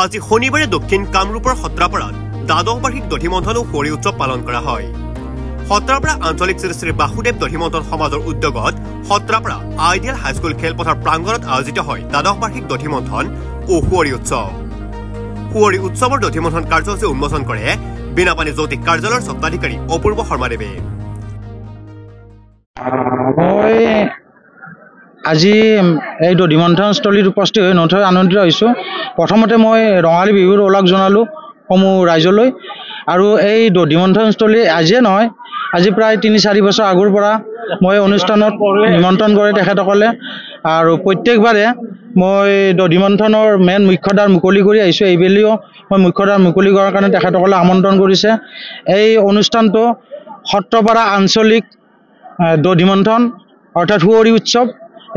আজি শনিবাৰে দক্ষিণ কামৰূপৰ সত্ৰাপাৰাত দ্বাদশ বাৰ্ষিক দধিমন্থন ও সুঁৱৰি উৎসৱ পালন কৰা হয়। সত্ৰাপাৰা আঞ্চলিক শ্ৰী বাসুদেৱ দধিমন্থন সমাজৰ উদ্যোগত সত্ৰাপাৰা আইডিয়েল হাইস্কুল খেলপথাৰ প্ৰাংগণত আয়োজিত হয় দ্বাদশ বাৰ্ষিক দধিমন্থন ও সুঁৱৰি উৎসৱ। সুঁৱৰি উৎসৱৰ দধিমন্থন কাৰ্যসূচী উন্মোচন কৰে বীণাপানী যৌতিক কাৰ্যালয়ৰ স্বত্বাধিকাৰী অপূৰ্ব শৰ্মাদেৱে। আজি এই দধিমন্থনস্থলীত উপস্থিত হৈ নথৈ আনন্দিত হৈছোঁ। প্ৰথমতে মই ৰঙালী বিহুৰ ওলগ জনালোঁ সমূহ ৰাইজলৈ। আৰু এই দধিমন্থনস্থলী আজিয়ে নহয়, আজি প্ৰায় ৩-৪ বছৰ আগৰ পৰা মই অনুষ্ঠানত নিমন্ত্ৰণ কৰে তেখেতসকলে। আৰু প্ৰত্যেকবাৰে মই দধিমন্থনৰ মেইন মুখ্যদ্বাৰ মুকলি কৰি আহিছোঁ। এইবেলিও মই মুখ্যদ্বাৰ মুকলি কৰাৰ কাৰণে তেখেতসকলে আমন্ত্ৰণ কৰিছে। এই অনুষ্ঠানটো সত্ৰপাৰা আঞ্চলিক দধিমন্থন অৰ্থাৎ সুঁৱৰি উৎসৱ।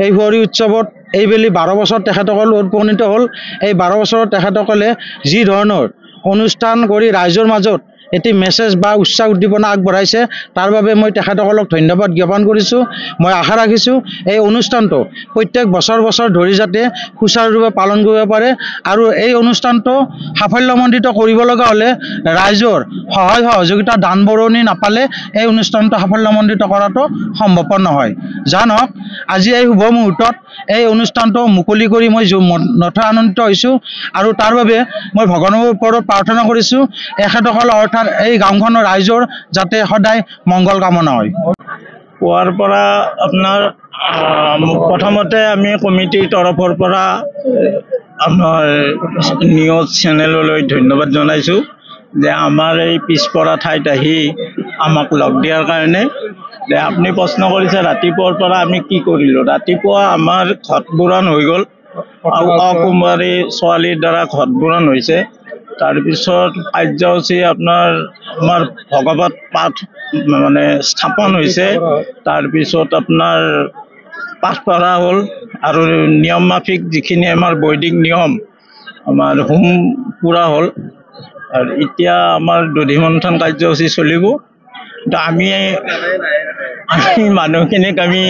এই সুঁৱৰি উৎসৱত এইবেলি 12 বছৰ তেখেতসকল উপনীত হ'ল। এই 12 বছৰত তেখেতসকলে যি ধৰণৰ অনুষ্ঠান কৰি ৰাইজৰ মাজত এটি মেছেজ বা উৎসাহ উদ্দীপনা আগবঢ়াইছে, তাৰ বাবে মই তেখেতসকলক ধন্যবাদ জ্ঞাপন কৰিছোঁ। মই আশা ৰাখিছোঁ এই অনুষ্ঠানটো প্ৰত্যেক বছৰ ধৰি যাতে সুচাৰুৰূপে পালন কৰিব পাৰে। আৰু এই অনুষ্ঠানটো সাফল্যমণ্ডিত কৰিব লগা হ'লে ৰাইজৰ সহায় সহযোগিতা দান বৰঙণি নাপালে এই অনুষ্ঠানটো সাফল্যমণ্ডিত কৰাটো সম্ভৱপৰ নহয়। জানক আজি এই শুভ মুহূৰ্তত এই অনুষ্ঠানটো মুকলি কৰি মই নথৈ আনন্দিত হৈছোঁ। আৰু তাৰ বাবে মই ভগৱানৰ ওপৰত প্ৰাৰ্থনা কৰিছোঁ এখেতসকল অৰ্থাৎ এই গাঁওখনৰ ৰাইজৰ যাতে সদায় মংগল কামনা হয়। পুৱাৰ পৰা আপোনাৰ প্ৰথমতে আমি কমিটিৰ তৰফৰ পৰা আমাৰ নিউজ চেনেললৈ ধন্যবাদ জনাইছোঁ যে আমাৰ এই পিছপৰা ঠাইত আহি আমাক লগ দিয়াৰ কাৰণে। আপুনি প্ৰশ্ন কৰিছে ৰাতিপুৱাৰ পৰা আমি কি কৰিলোঁ। ৰাতিপুৱা আমাৰ ঘট বুৰণ হৈ গ'ল, অকুমাৰী ছোৱালীৰ দ্বাৰা ঘট বুৰণ হৈছে। তাৰপিছত কাৰ্যসূচী আমাৰ ভগৱত পাঠ মানে স্থাপন হৈছে। তাৰপিছত আপোনাৰ পাঠ পঢ়া হ'ল আৰু নিয়ম মাফিক যিখিনি আমাৰ বৈদিক নিয়ম আমাৰ হোম পুৰা হ'ল। আৰু এতিয়া আমাৰ দধিমন্থন কাৰ্যসূচী চলিব। আমি মানুহখিনিক আমি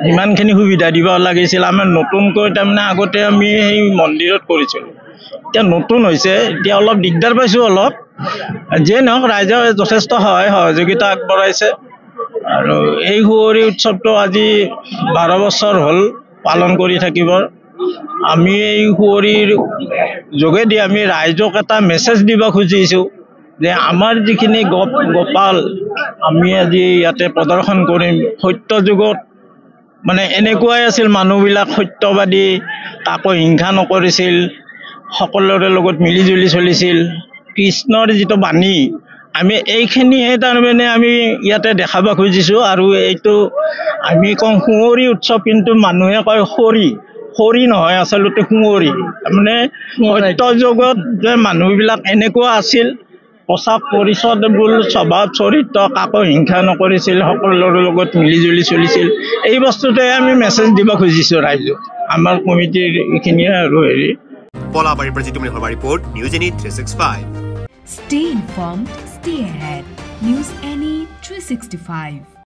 যিমানখিনি সুবিধা দিব লাগিছিল, আমাৰ নতুনকৈ তাৰমানে আগতে আমি সেই মন্দিৰত কৰিছিলোঁ, এতিয়া নতুন হৈছে, এতিয়া অলপ দিগদাৰ পাইছোঁ অলপ। যিয়ে নহওক ৰাইজে যথেষ্ট সহায় সহযোগিতা আগবঢ়াইছে। আৰু এই সুঁৱৰি উৎসৱটো আজি 12 বছৰ হ'ল পালন কৰি থাকিব। আমি এই সুঁৱৰিৰ যোগেদি আমি ৰাইজক এটা মেছেজ দিব খুজিছোঁ যে আমাৰ যিখিনি গোপাল আমি আজি ইয়াতে প্ৰদৰ্শন কৰিম। সত্য যুগত মানে এনেকুৱাই আছিল, মানুহবিলাক সত্যবাদী, কাকো হিংসা নকৰিছিল, সকলোৰে লগত মিলিজুলি চলিছিল। কৃষ্ণৰ যিটো বাণী আমি এইখিনিহে তাৰমানে আমি ইয়াতে দেখাব খুজিছোঁ। আৰু এইটো আমি কওঁ সুঁৱৰি উৎসৱ, কিন্তু মানুহে কয় খৰি নহয়, আচলতে সুঁৱৰি। তাৰমানে সত্য যুগত যে মানুহবিলাক এনেকুৱা আছিল, পোচাক পৰিচ্ছদবোৰ স্বভাৱ চৰিত্ৰ, কাকো হিংসা নকৰিছিল, সকলোৰে লগত মিলিজুলি চলিছিল। এই বস্তুটোৱে আমি মেছেজ দিব খুজিছোঁ ৰাইজক। আমাৰ কমিটিৰ এইখিনিয়ে আৰু হেৰি। পলাবাৰীৰ পৰা Jitumoni Sharma report, news any 365। Stay informed, stay ahead. News Any 365.